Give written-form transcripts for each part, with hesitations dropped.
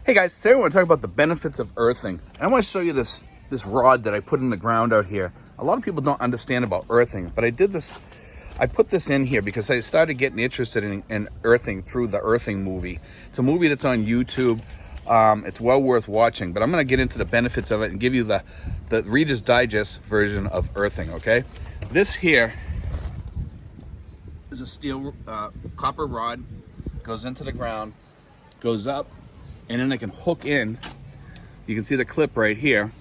Hey guys, today I want to talk about the benefits of earthing. And I want to show you this rod that I put in the ground out here. A lot of people don't understand about earthing, but I put this in here because I started getting interested in earthing through the Earthing movie. It's a movie that's on YouTube. It's well worth watching, but I'm going to get into the benefits of it and give you the Reader's Digest version of earthing, okay? This here is a steel copper rod, goes into the ground, goes up, and then I can hook in. You can see the clip right here,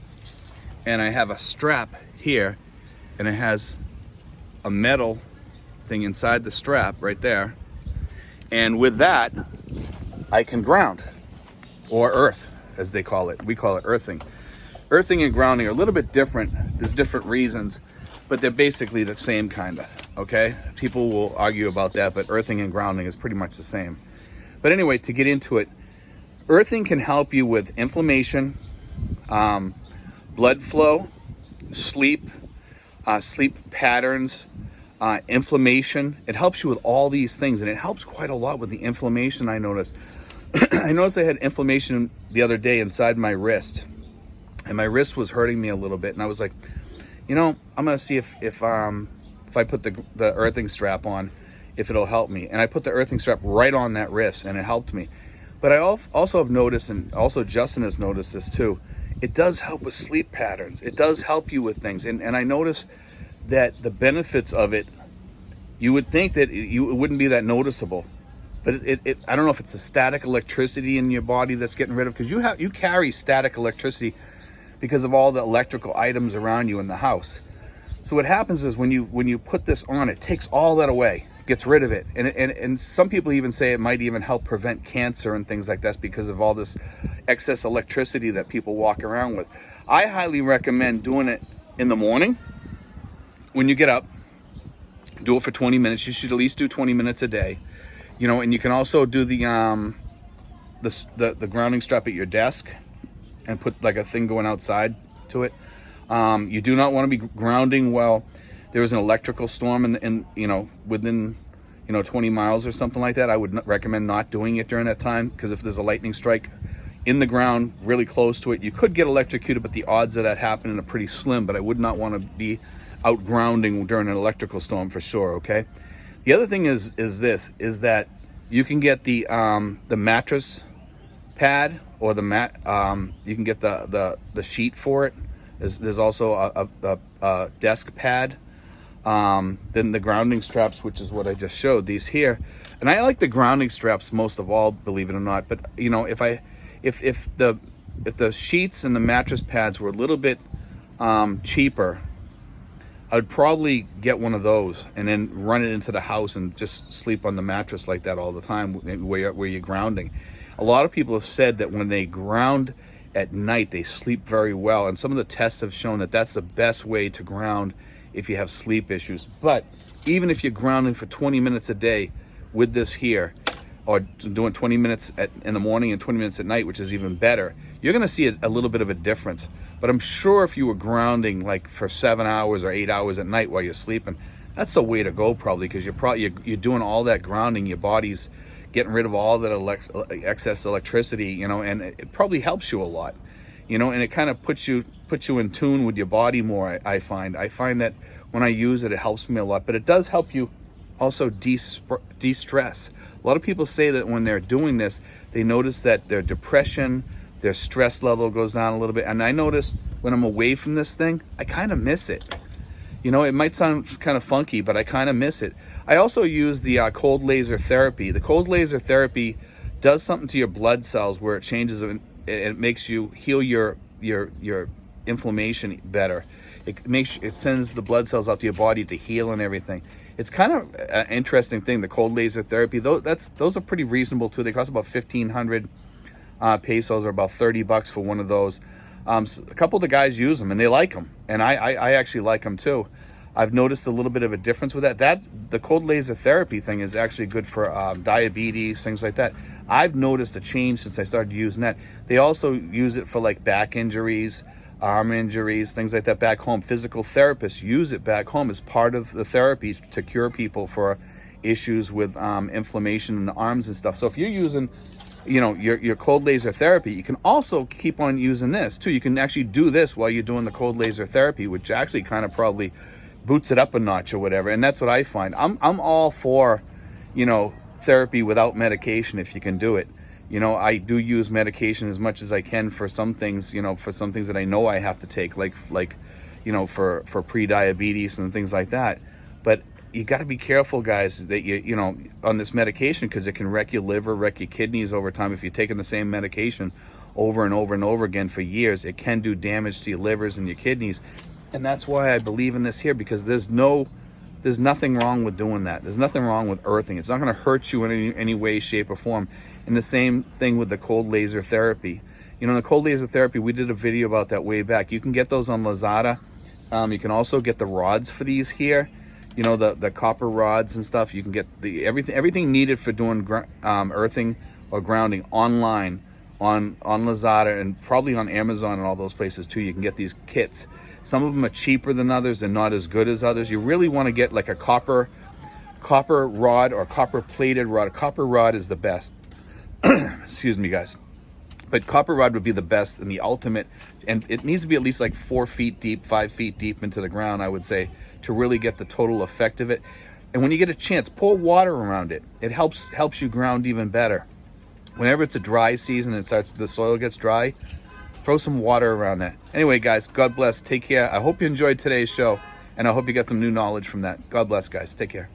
and I have a strap here, and it has a metal thing inside the strap right there, and with that I can ground, or earth as they call it. We call it earthing. Earthing and grounding are a little bit different. There's different reasons, but they're basically the same kind of, okay? People will argue about that, but earthing and grounding is pretty much the same. But anyway, to get into it, earthing can help you with inflammation, blood flow, sleep patterns, inflammation. It helps you with all these things, and it helps quite a lot with the inflammation. I noticed. I noticed I had inflammation the other day inside my wrist, and my wrist was hurting me a little bit. And I was like, you know, I'm gonna see if I put the earthing strap on, if it'll help me. And I put the earthing strap right on that wrist, and it helped me. But I also have noticed, and also Justin has noticed this too, it does help with sleep patterns. It does help you with things. And I noticed that the benefits of it, you would think that it wouldn't be that noticeable. But I don't know if it's the static electricity in your body that's getting rid of, because you carry static electricity because of all the electrical items around you in the house. So what happens is when you put this on, it takes all that away. Gets rid of it, and some people even say it might even help prevent cancer and things like that because of all this excess electricity that people walk around with. I highly recommend doing it in the morning when you get up. Do it for 20 minutes. You should at least do 20 minutes a day, you know. And you can also do the grounding strap at your desk and put like a thing going outside to it. You do not want to be grounding while there was an electrical storm in within 20 miles or something like that. I would recommend not doing it during that time, because if there's a lightning strike in the ground really close to it, you could get electrocuted, but the odds of that happening are pretty slim. But I would not want to be out grounding during an electrical storm for sure, okay? The other thing is that you can get the mattress pad, or the mat, you can get the sheet for it. There's also a desk pad. Then the grounding straps, which is what I just showed, these here. And I like the grounding straps most of all, believe it or not. But you know, if the sheets and the mattress pads were a little bit cheaper, I would probably get one of those and then run it into the house and just sleep on the mattress like that all the time where you're grounding. A lot of people have said that when they ground at night, they sleep very well, and some of the tests have shown that that's the best way to ground if you have sleep issues. But even if you're grounding for 20 minutes a day with this here, or doing 20 minutes in the morning and 20 minutes at night, which is even better, you're going to see a little bit of a difference. But I'm sure if you were grounding like for 7 hours or 8 hours at night while you're sleeping, that's the way to go probably, because you're doing all that grounding, your body's getting rid of all that excess electricity, you know, and it probably helps you a lot, you know, and it kind of puts you in tune with your body more. I find that when I use it, it helps me a lot. But it does help you also de-stress. A lot of people say that when they're doing this, they notice that their depression, their stress level goes down a little bit. And I notice when I'm away from this thing, I kind of miss it. You know, it might sound kind of funky, but I kind of miss it. I also use the cold laser therapy. The cold laser therapy does something to your blood cells where it changes it. It makes you heal your inflammation better. It sends the blood cells out to your body to heal and everything. It's kind of an interesting thing, the cold laser therapy. Those are pretty reasonable too. They cost about 1,500 pesos, or about $30 for one of those. A couple of the guys use them and they like them, and I actually like them too. I've noticed a little bit of a difference with that. The cold laser therapy thing is actually good for diabetes, things like that. I've noticed a change since I started using that. They also use it for like back injuries, arm injuries, things like that back home. Physical therapists use it back home as part of the therapy to cure people for issues with inflammation in the arms and stuff. So if you're using you know, your cold laser therapy, you can also keep on using this too. You can actually do this while you're doing the cold laser therapy, which actually kind of probably boots it up a notch or whatever. And that's what I find. I'm all for, you know, therapy without medication if you can do it. You know, I do use medication as much as I can for some things, you know, for some things that I know I have to take, like, you know, for pre-diabetes and things like that. But you got to be careful, guys, that you know, on this medication, because it can wreck your liver, wreck your kidneys over time. If you're taking the same medication over and over and over again for years, it can do damage to your livers and your kidneys. And that's why I believe in this here, because there's nothing wrong with doing that. There's nothing wrong with earthing. It's not going to hurt you in any way, shape, or form. And the same thing with the cold laser therapy. You know, the cold laser therapy, we did a video about that way back. You can get those on Lazada. You can also get the rods for these here. You know, the copper rods and stuff. You can get everything needed for doing earthing or grounding online on Lazada, and probably on Amazon and all those places too. You can get these kits. Some of them are cheaper than others and not as good as others. You really want to get like a copper rod or copper plated rod. A copper rod is the best. Excuse me, guys. But copper rod would be the best and the ultimate, and it needs to be at least like 4 feet deep, 5 feet deep into the ground, I would say, to really get the total effect of it. And when you get a chance, pour water around it. It helps you ground even better. Whenever it's a dry season and the soil gets dry, throw some water around that. Anyway, guys, God bless. Take care. I hope you enjoyed today's show, and I hope you got some new knowledge from that. God bless, guys. Take care.